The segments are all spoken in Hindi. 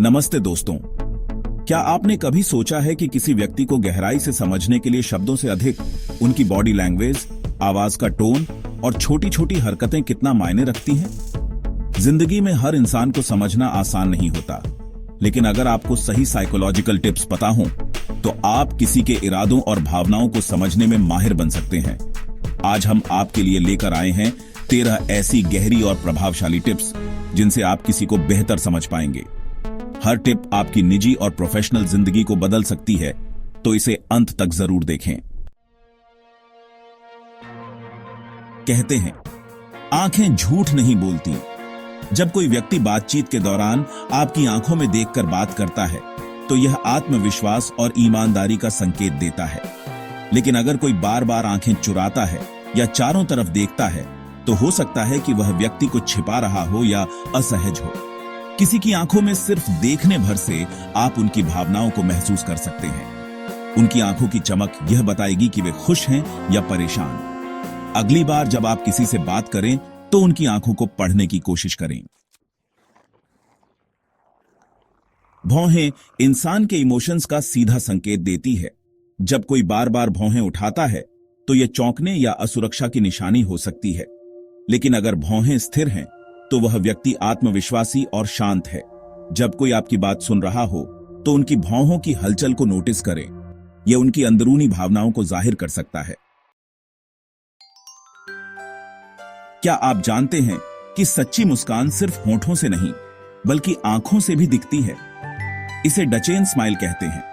नमस्ते दोस्तों। क्या आपने कभी सोचा है कि किसी व्यक्ति को गहराई से समझने के लिए शब्दों से अधिक उनकी बॉडी लैंग्वेज, आवाज का टोन और छोटी छोटी हरकतें कितना मायने रखती हैं? जिंदगी में हर इंसान को समझना आसान नहीं होता, लेकिन अगर आपको सही साइकोलॉजिकल टिप्स पता हों, तो आप किसी के इरादों और भावनाओं को समझने में माहिर बन सकते हैं। आज हम आपके लिए लेकर आए हैं 13 ऐसी गहरी और प्रभावशाली टिप्स जिनसे आप किसी को बेहतर समझ पाएंगे। हर टिप आपकी निजी और प्रोफेशनल जिंदगी को बदल सकती है, तो इसे अंत तक जरूर देखें। कहते हैं, आंखें झूठ नहीं बोलती। जब कोई व्यक्ति बातचीत के दौरान आपकी आंखों में देखकर बात करता है, तो यह आत्मविश्वास और ईमानदारी का संकेत देता है। लेकिन अगर कोई बार बार आंखें चुराता है या चारों तरफ देखता है, तो हो सकता है कि वह व्यक्ति कुछ छिपा रहा हो या असहज हो। किसी की आंखों में सिर्फ देखने भर से आप उनकी भावनाओं को महसूस कर सकते हैं। उनकी आंखों की चमक यह बताएगी कि वे खुश हैं या परेशान। अगली बार जब आप किसी से बात करें, तो उनकी आंखों को पढ़ने की कोशिश करें। भौहें इंसान के इमोशंस का सीधा संकेत देती है। जब कोई बार बार भौहें उठाता है, तो यह चौंकने या असुरक्षा की निशानी हो सकती है। लेकिन अगर भौहें स्थिर हैं, तो वह व्यक्ति आत्मविश्वासी और शांत है। जब कोई आपकी बात सुन रहा हो, तो उनकी भौहों की हलचल को नोटिस करें। यह उनकी अंदरूनी भावनाओं को जाहिर कर सकता है। क्या आप जानते हैं कि सच्ची मुस्कान सिर्फ होंठों से नहीं, बल्कि आंखों से भी दिखती है? इसे डचेन स्माइल कहते हैं।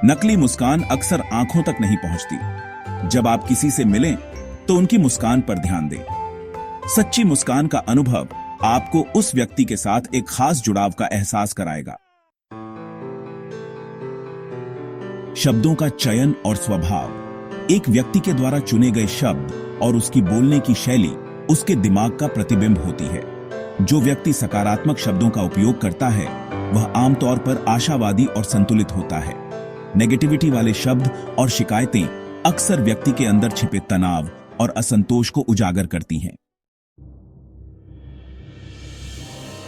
नकली मुस्कान अक्सर आंखों तक नहीं पहुंचती। जब आप किसी से मिलें, तो उनकी मुस्कान पर ध्यान दें। सच्ची मुस्कान का अनुभव आपको उस व्यक्ति के साथ एक खास जुड़ाव का एहसास कराएगा। शब्दों का चयन और स्वभाव। एक व्यक्ति के द्वारा चुने गए शब्द और उसकी बोलने की शैली उसके दिमाग का प्रतिबिंब होती है। जो व्यक्ति सकारात्मक शब्दों का उपयोग करता है, वह आमतौर पर आशावादी और संतुलित होता है। नेगेटिविटी वाले शब्द और शिकायतें अक्सर व्यक्ति के अंदर छिपे तनाव और असंतोष को उजागर करती हैं।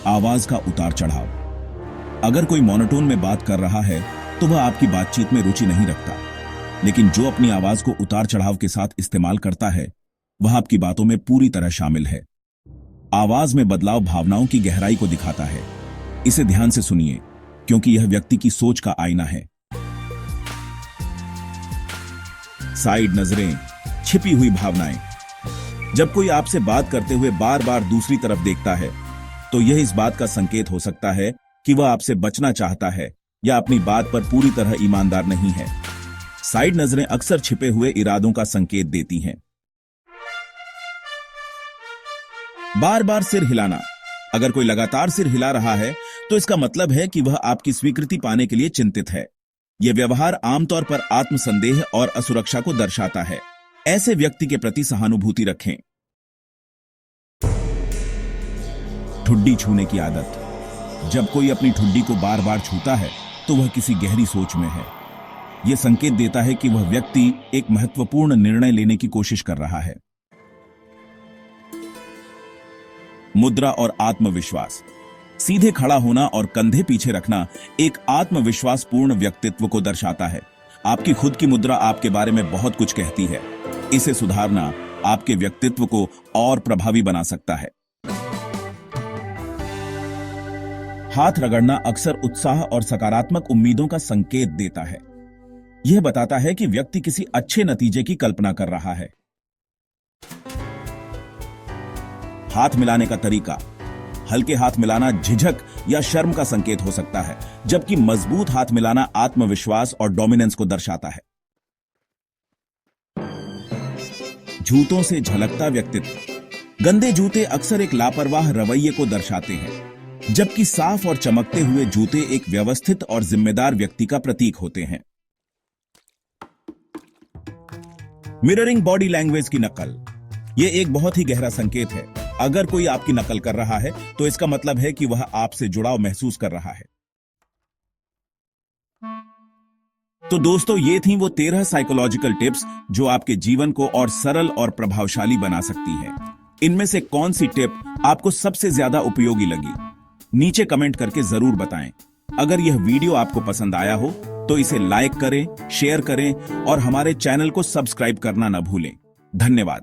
आवाज का उतार चढ़ाव। अगर कोई मोनोटोन में बात कर रहा है, तो वह आपकी बातचीत में रुचि नहीं रखता। लेकिन जो अपनी आवाज को उतार चढ़ाव के साथ इस्तेमाल करता है, वह आपकी बातों में पूरी तरह शामिल है। आवाज में बदलाव भावनाओं की गहराई को दिखाता है। इसे ध्यान से सुनिए, क्योंकि यह व्यक्ति की सोच का आईना है। साइड नजरें, छिपी हुई भावनाएं। जब कोई आपसे बात करते हुए बार बार दूसरी तरफ देखता है, तो यह इस बात का संकेत हो सकता है कि वह आपसे बचना चाहता है या अपनी बात पर पूरी तरह ईमानदार नहीं है। साइड नजरें अक्सर छिपे हुए इरादों का संकेत देती हैं। बार बार सिर हिलाना। अगर कोई लगातार सिर हिला रहा है, तो इसका मतलब है कि वह आपकी स्वीकृति पाने के लिए चिंतित है। यह व्यवहार आमतौर पर आत्मसंदेह और असुरक्षा को दर्शाता है। ऐसे व्यक्ति के प्रति सहानुभूति रखें। ठुड्डी छूने की आदत। जब कोई अपनी ठुड्डी को बार बार छूता है, तो वह किसी गहरी सोच में है। यह संकेत देता है कि वह व्यक्ति एक महत्वपूर्ण निर्णय लेने की कोशिश कर रहा है। मुद्रा और आत्मविश्वास। सीधे खड़ा होना और कंधे पीछे रखना एक आत्मविश्वासपूर्ण व्यक्तित्व को दर्शाता है। आपकी खुद की मुद्रा आपके बारे में बहुत कुछ कहती है। इसे सुधारना आपके व्यक्तित्व को और प्रभावी बना सकता है। हाथ रगड़ना अक्सर उत्साह और सकारात्मक उम्मीदों का संकेत देता है। यह बताता है कि व्यक्ति किसी अच्छे नतीजे की कल्पना कर रहा है। हाथ मिलाने का तरीका। हल्के हाथ मिलाना झिझक या शर्म का संकेत हो सकता है, जबकि मजबूत हाथ मिलाना आत्मविश्वास और डोमिनेंस को दर्शाता है। जूतों से झलकता व्यक्तित्व। गंदे जूते अक्सर एक लापरवाह रवैये को दर्शाते हैं, जबकि साफ और चमकते हुए जूते एक व्यवस्थित और जिम्मेदार व्यक्ति का प्रतीक होते हैं। मिररिंग बॉडी लैंग्वेज की नकल। यह एक बहुत ही गहरा संकेत है। अगर कोई आपकी नकल कर रहा है, तो इसका मतलब है कि वह आपसे जुड़ाव महसूस कर रहा है। तो दोस्तों, ये थी वो 13 साइकोलॉजिकल टिप्स जो आपके जीवन को और सरल और प्रभावशाली बना सकती है। इनमें से कौन सी टिप आपको सबसे ज्यादा उपयोगी लगी? नीचे कमेंट करके जरूर बताएं। अगर यह वीडियो आपको पसंद आया हो तो इसे लाइक करें, शेयर करें और हमारे चैनल को सब्सक्राइब करना न भूलें। धन्यवाद।